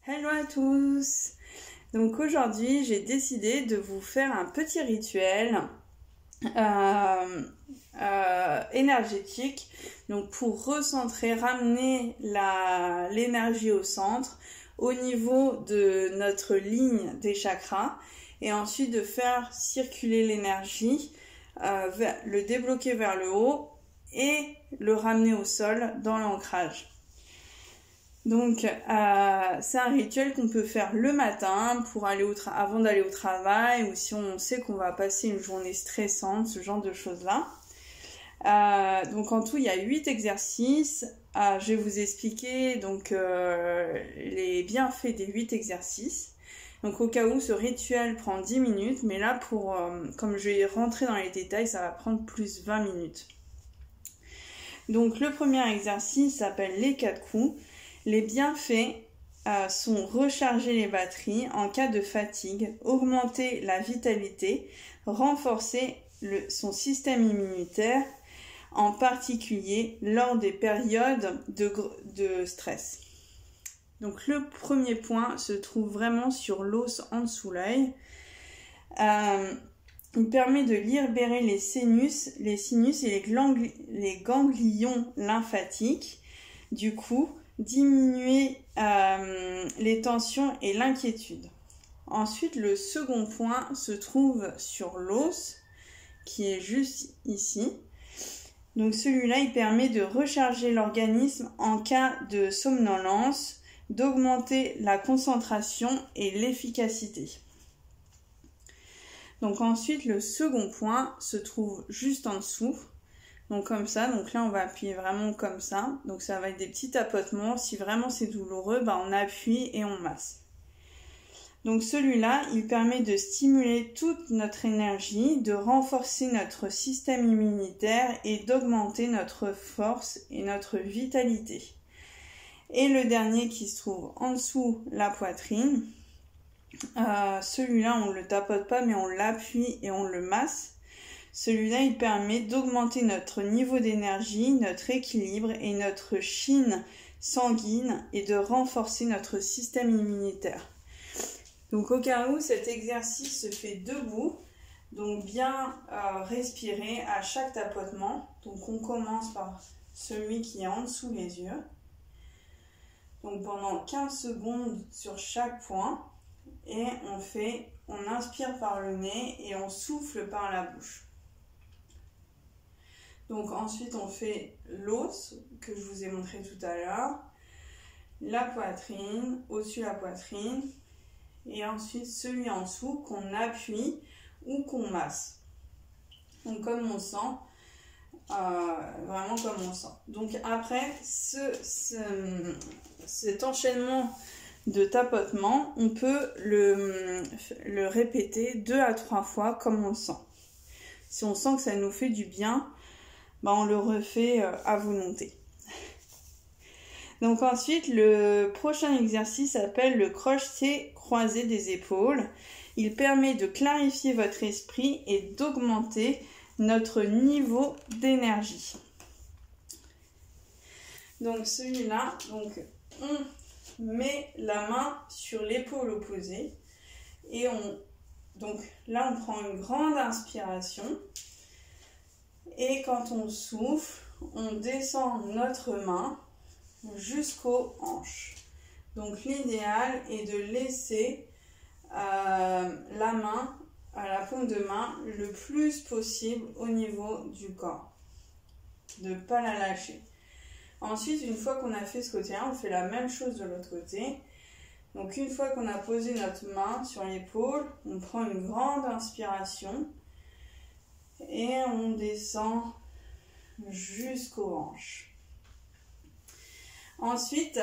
Hello à tous! Donc aujourd'hui j'ai décidé de vous faire un petit rituel énergétique, donc pour recentrer, ramener l'énergie au centre, au niveau de notre ligne des chakras, et ensuite de faire circuler l'énergie, le débloquer vers le haut et le ramener au sol dans l'ancrage. Donc c'est un rituel qu'on peut faire le matin pour aller avant d'aller au travail, ou si on sait qu'on va passer une journée stressante, ce genre de choses-là. Donc en tout, il y a 8 exercices. Je vais vous expliquer donc les bienfaits des 8 exercices. Donc au cas où ce rituel prend 10 minutes, mais là comme je vais rentrer dans les détails, ça va prendre plus 20 minutes. Donc le premier exercice s'appelle les 4 coups. Les bienfaits sont recharger les batteries en cas de fatigue, augmenter la vitalité, renforcer son système immunitaire, en particulier lors des périodes de stress. Donc le premier point se trouve vraiment sur l'os en dessous l'œil. Il permet de libérer les sinus et les ganglions lymphatiques. Du coup, diminuer les tensions et l'inquiétude. Ensuite, le second point se trouve sur l'os, qui est juste ici. Donc celui-là, il permet de recharger l'organisme en cas de somnolence, d'augmenter la concentration et l'efficacité. Donc ensuite, le second point se trouve juste en dessous. Donc comme ça, donc là on va appuyer vraiment comme ça, donc ça va être des petits tapotements. Si vraiment c'est douloureux, on appuie et on masse. Donc celui-là, il permet de stimuler toute notre énergie, de renforcer notre système immunitaire et d'augmenter notre force et notre vitalité. Et le dernier qui se trouve en dessous la poitrine, celui-là on ne le tapote pas mais on l'appuie et on le masse. Celui-là, il permet d'augmenter notre niveau d'énergie, notre équilibre et notre chine sanguine et de renforcer notre système immunitaire. Donc au cas où cet exercice se fait debout, donc bien respirer à chaque tapotement. Donc on commence par celui qui est en dessous les yeux. Donc pendant 15 secondes sur chaque point et on inspire par le nez et on souffle par la bouche. Donc ensuite on fait l'os que je vous ai montré tout à l'heure, la poitrine, au-dessus la poitrine, et ensuite celui en dessous qu'on appuie ou qu'on masse. Donc comme on sent, vraiment comme on sent. Donc après cet enchaînement de tapotement, on peut le répéter 2 à 3 fois comme on le sent. Si on sent que ça nous fait du bien, on le refait à volonté. Donc ensuite, le prochain exercice s'appelle le crochet croisé des épaules. Il permet de clarifier votre esprit et d'augmenter notre niveau d'énergie. Donc celui-là, on met la main sur l'épaule opposée et donc là on prend une grande inspiration. Et quand on souffle, on descend notre main jusqu'aux hanches. Donc l'idéal est de laisser la main, la paume de main, le plus possible au niveau du corps. De ne pas la lâcher. Ensuite, une fois qu'on a fait ce côté-là, on fait la même chose de l'autre côté. Donc une fois qu'on a posé notre main sur l'épaule, on prend une grande inspiration. Et on descend jusqu'aux hanches. Ensuite,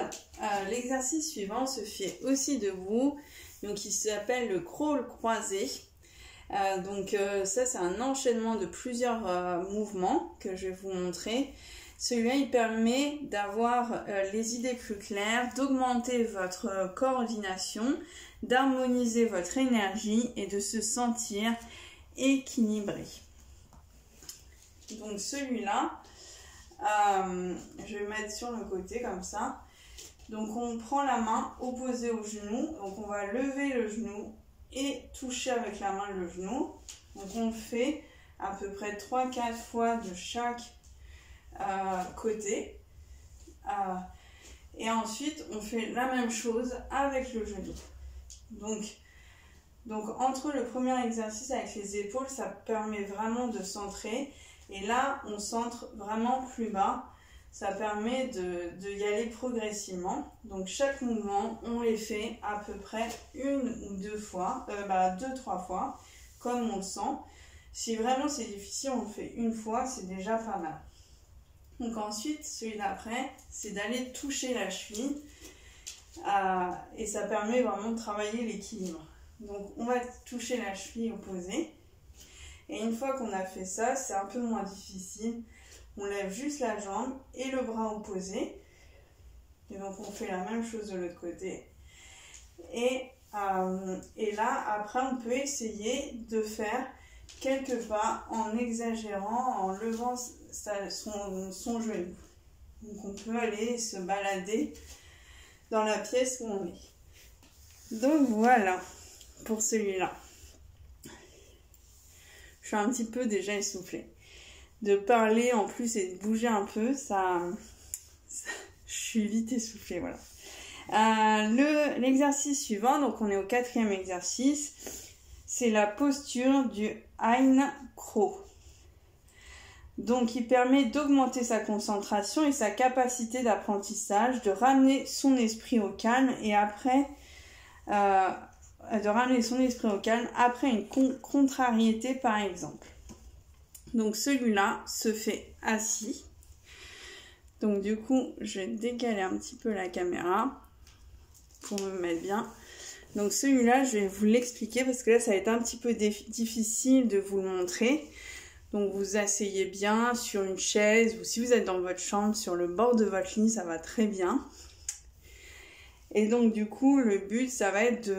l'exercice suivant se fait aussi debout, donc il s'appelle le crawl croisé. Ça c'est un enchaînement de plusieurs mouvements que je vais vous montrer. Celui-là il permet d'avoir les idées plus claires, d'augmenter votre coordination, d'harmoniser votre énergie et de se sentir équilibré. Donc celui-là, je vais le mettre sur le côté comme ça. Donc on prend la main opposée au genou, donc on va lever le genou et toucher avec la main le genou. Donc on fait à peu près 3-4 fois de chaque côté. Et ensuite on fait la même chose avec le genou. Donc entre le premier exercice avec les épaules, ça permet vraiment de centrer. Et là, on centre vraiment plus bas. Ça permet de y aller progressivement. Donc chaque mouvement, on les fait à peu près 1 ou 2 fois, 2-3 fois, comme on le sent. Si vraiment c'est difficile, on le fait 1 fois, c'est déjà pas mal. Donc ensuite, celui d'après, c'est d'aller toucher la cheville. Et ça permet vraiment de travailler l'équilibre. Donc on va toucher la cheville opposée. Et une fois qu'on a fait ça, c'est un peu moins difficile. On lève juste la jambe et le bras opposé. Et donc on fait la même chose de l'autre côté. Et là, après, on peut essayer de faire quelques pas en exagérant, en levant son genou. Donc on peut aller se balader dans la pièce où on est. Donc voilà pour celui-là. Je suis un petit peu déjà essoufflée. De parler en plus et de bouger un peu, je suis vite essoufflée, voilà. L'exercice suivant, donc on est au 4e exercice, c'est la posture du Ein Crow. Donc il permet d'augmenter sa concentration et sa capacité d'apprentissage, de ramener son esprit au calme et après une contrariété par exemple. Donc celui-là se fait assis. Donc du coup, je vais décaler un petit peu la caméra pour me mettre bien. Donc celui-là, je vais vous l'expliquer parce que là, ça va être un petit peu difficile de vous le montrer. Donc vous asseyez bien sur une chaise ou si vous êtes dans votre chambre, sur le bord de votre lit, ça va très bien. Et donc du coup, le but, ça va être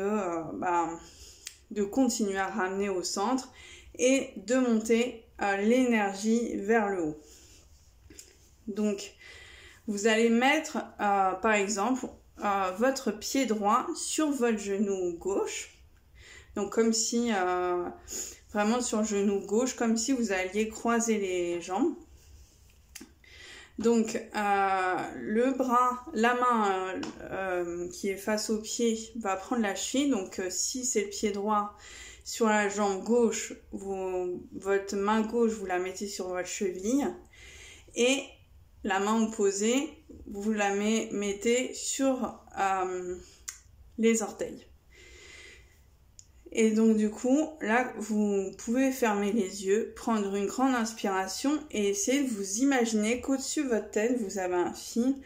de continuer à ramener au centre et de monter l'énergie vers le haut. Donc vous allez mettre par exemple votre pied droit sur votre genou gauche, donc comme si vraiment sur le genou gauche, comme si vous alliez croiser les jambes. Donc le bras, la main qui est face au pied va prendre la cheville. Donc si c'est le pied droit sur la jambe gauche, votre main gauche vous la mettez sur votre cheville et la main opposée vous la mettez sur les orteils. Et donc du coup, là, vous pouvez fermer les yeux, prendre une grande inspiration et essayer de vous imaginer qu'au-dessus de votre tête, vous avez un fil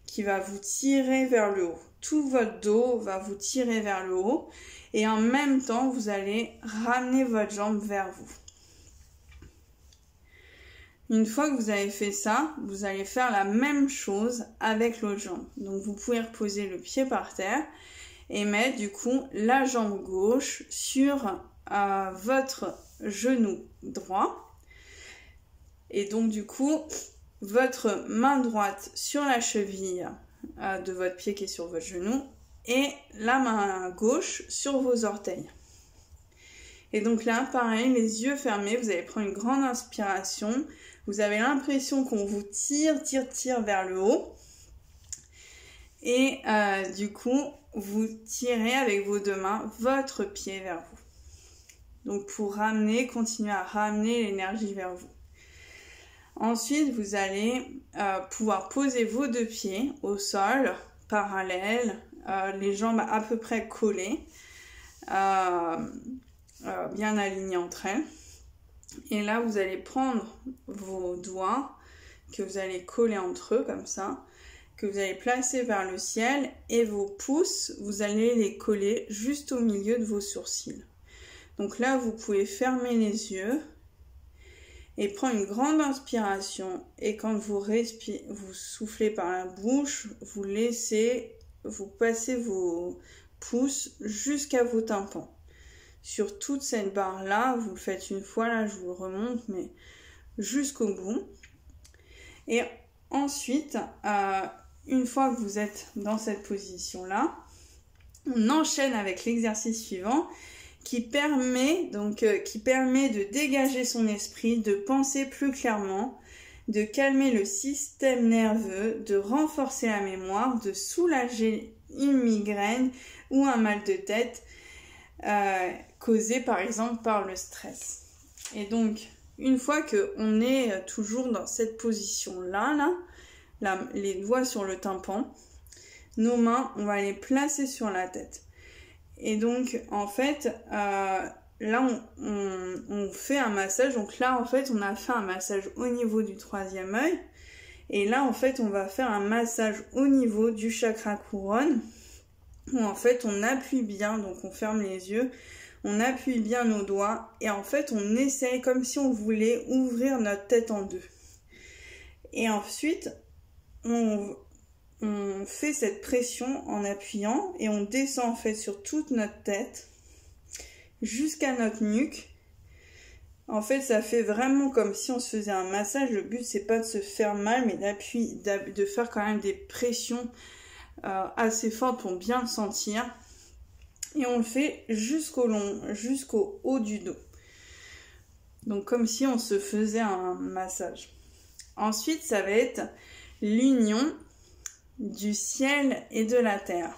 qui va vous tirer vers le haut. Tout votre dos va vous tirer vers le haut et en même temps, vous allez ramener votre jambe vers vous. Une fois que vous avez fait ça, vous allez faire la même chose avec l'autre jambe. Donc vous pouvez reposer le pied par terre et mettre du coup la jambe gauche sur votre genou droit. Et donc du coup, votre main droite sur la cheville de votre pied qui est sur votre genou et la main gauche sur vos orteils. Et donc là, pareil, les yeux fermés, vous allez prendre une grande inspiration. Vous avez l'impression qu'on vous tire vers le haut. Et du coup, vous tirez avec vos 2 mains votre pied vers vous. Donc pour continuer à ramener l'énergie vers vous. Ensuite, vous allez pouvoir poser vos 2 pieds au sol, parallèles, les jambes à peu près collées, bien alignées entre elles. Et là, vous allez prendre vos doigts que vous allez coller entre eux comme ça, que vous allez placer vers le ciel et vos pouces, vous allez les coller juste au milieu de vos sourcils. Donc là, vous pouvez fermer les yeux et prendre une grande inspiration. Et quand vous soufflez par la bouche, vous passez vos pouces jusqu'à vos tympans. Sur toute cette barre-là, vous le faites une fois, là je vous le remonte, mais jusqu'au bout. Et ensuite, une fois que vous êtes dans cette position-là, on enchaîne avec l'exercice suivant qui permet de dégager son esprit, de penser plus clairement, de calmer le système nerveux, de renforcer la mémoire, de soulager une migraine ou un mal de tête causé par exemple par le stress. Et donc, une fois qu'on est toujours dans cette position-là, les doigts sur le tympan, nos mains, on va les placer sur la tête. Et donc, en fait, là, on fait un massage. Donc là, en fait, on a fait un massage au niveau du troisième œil. Et là, en fait, on va faire un massage au niveau du chakra couronne, où en fait, on appuie bien. Donc, on ferme les yeux, on appuie bien nos doigts. Et en fait, on essaye comme si on voulait ouvrir notre tête en deux. Et ensuite, on fait cette pression en appuyant et on descend en fait sur toute notre tête jusqu'à notre nuque. En fait, ça fait vraiment comme si on se faisait un massage. Le but, c'est pas de se faire mal, mais de faire quand même des pressions assez fortes pour bien le sentir. Et on le fait jusqu'au haut du dos. Donc, comme si on se faisait un massage. Ensuite, ça va être l'union du ciel et de la terre.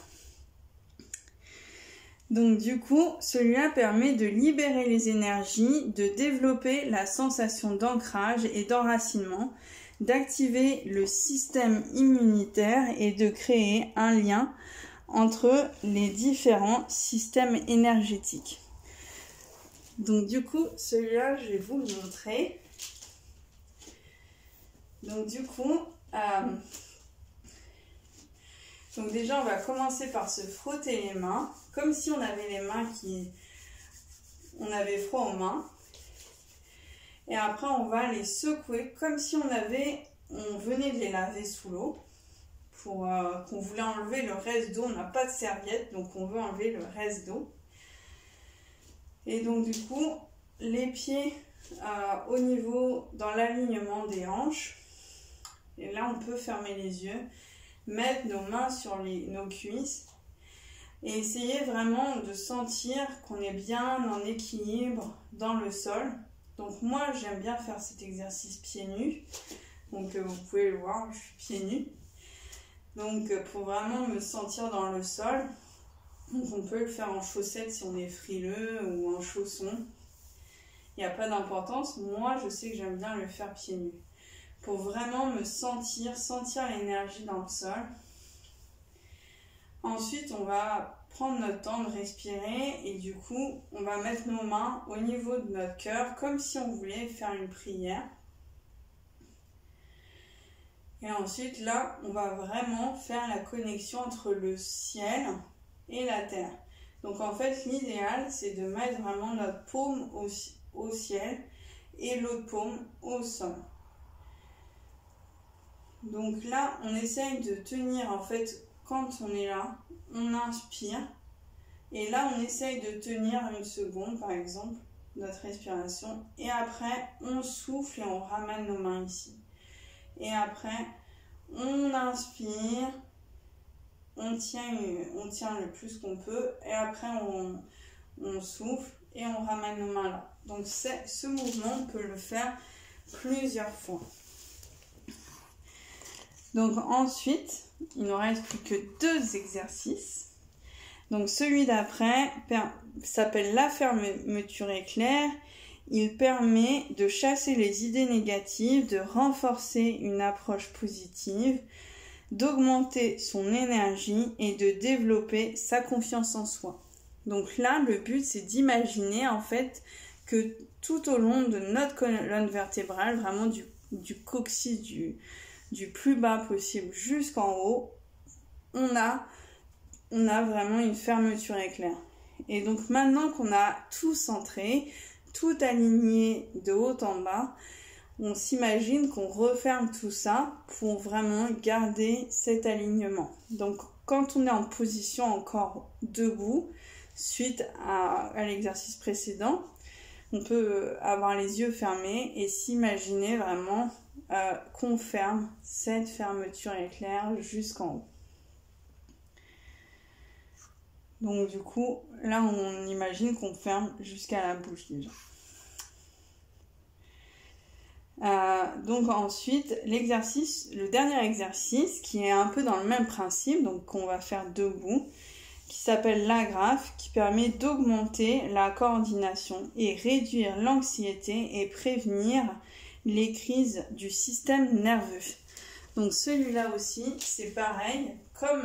Donc du coup, celui-là permet de libérer les énergies, de développer la sensation d'ancrage et d'enracinement, d'activer le système immunitaire et de créer un lien entre les différents systèmes énergétiques. Donc du coup, celui-là, je vais vous le montrer. Donc du coup, donc déjà, on va commencer par se frotter les mains, comme si on avait les mains on avait froid aux mains. Et après, on va les secouer comme si on venait de les laver sous l'eau, pour qu'on voulait enlever le reste d'eau. On n'a pas de serviette, donc on veut enlever le reste d'eau. Et donc du coup, les pieds au niveau, dans l'alignement des hanches. Et là, on peut fermer les yeux, mettre nos mains sur nos cuisses et essayer vraiment de sentir qu'on est bien en équilibre dans le sol. Donc moi, j'aime bien faire cet exercice pieds nus. Donc vous pouvez le voir, je suis pieds nus. Donc pour vraiment me sentir dans le sol, donc on peut le faire en chaussettes si on est frileux ou en chaussons. Il n'y a pas d'importance. Moi, je sais que j'aime bien le faire pieds nus, pour vraiment me sentir l'énergie dans le sol. Ensuite, on va prendre notre temps de respirer et du coup, on va mettre nos mains au niveau de notre cœur, comme si on voulait faire une prière. Et ensuite, là, on va vraiment faire la connexion entre le ciel et la terre. Donc en fait, l'idéal, c'est de mettre vraiment notre paume au ciel et l'autre paume au sol. Donc là, on essaye de tenir, en fait, quand on est là, on inspire. Et là, on essaye de tenir 1 seconde, par exemple, notre respiration. Et après, on souffle et on ramène nos mains ici. Et après, on inspire, on tient le plus qu'on peut. Et après, on souffle et on ramène nos mains là. Donc, ce mouvement, on peut le faire plusieurs fois. Donc ensuite, il ne reste plus que 2 exercices. Donc celui d'après s'appelle la fermeture éclair. Il permet de chasser les idées négatives, de renforcer une approche positive, d'augmenter son énergie et de développer sa confiance en soi. Donc là, le but, c'est d'imaginer en fait que tout au long de notre colonne vertébrale, vraiment du coccyx, du plus bas possible jusqu'en haut, on a vraiment une fermeture éclair. Et donc maintenant qu'on a tout centré, tout aligné de haut en bas, on s'imagine qu'on referme tout ça pour vraiment garder cet alignement. Donc quand on est en position encore debout, suite à l'exercice précédent, on peut avoir les yeux fermés et s'imaginer vraiment qu'on ferme cette fermeture éclair jusqu'en haut. Donc du coup, là on imagine qu'on ferme jusqu'à la bouche déjà. Donc ensuite, le dernier exercice qui est un peu dans le même principe, donc qu'on va faire debout, qui s'appelle l'agrafe, qui permet d'augmenter la coordination et réduire l'anxiété et prévenir les crises du système nerveux. Donc celui-là aussi, c'est pareil, comme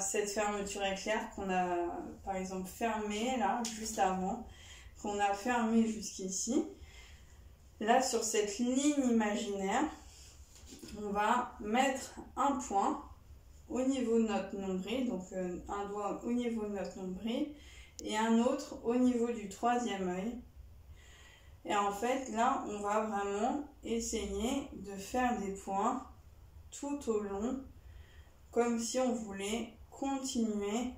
cette fermeture éclair qu'on a par exemple fermée là, juste avant, qu'on a fermée jusqu'ici. Là, sur cette ligne imaginaire, on va mettre un point au niveau de notre nombril, donc un doigt au niveau de notre nombril et un autre au niveau du troisième œil. Et en fait, là, on va vraiment essayer de faire des points tout au long, comme si on voulait continuer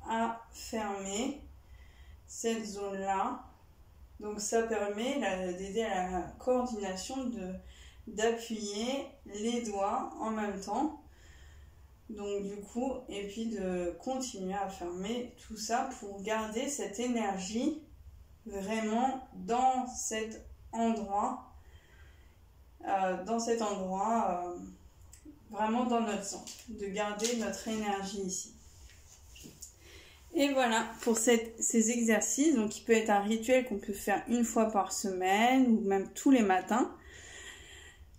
à fermer cette zone-là. Donc ça permet d'aider à la coordination, d'appuyer les doigts en même temps. Donc du coup, et puis de continuer à fermer tout ça pour garder cette énergie vraiment dans cet endroit, vraiment dans notre centre, de garder notre énergie ici. Et voilà pour ces exercices, donc qui peut être un rituel qu'on peut faire une fois par semaine ou même tous les matins,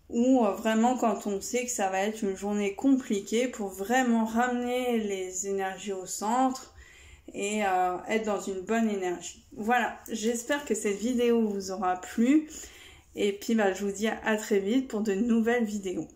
ou vraiment quand on sait que ça va être une journée compliquée pour vraiment ramener les énergies au centre et être dans une bonne énergie. Voilà, j'espère que cette vidéo vous aura plu et puis je vous dis à très vite pour de nouvelles vidéos.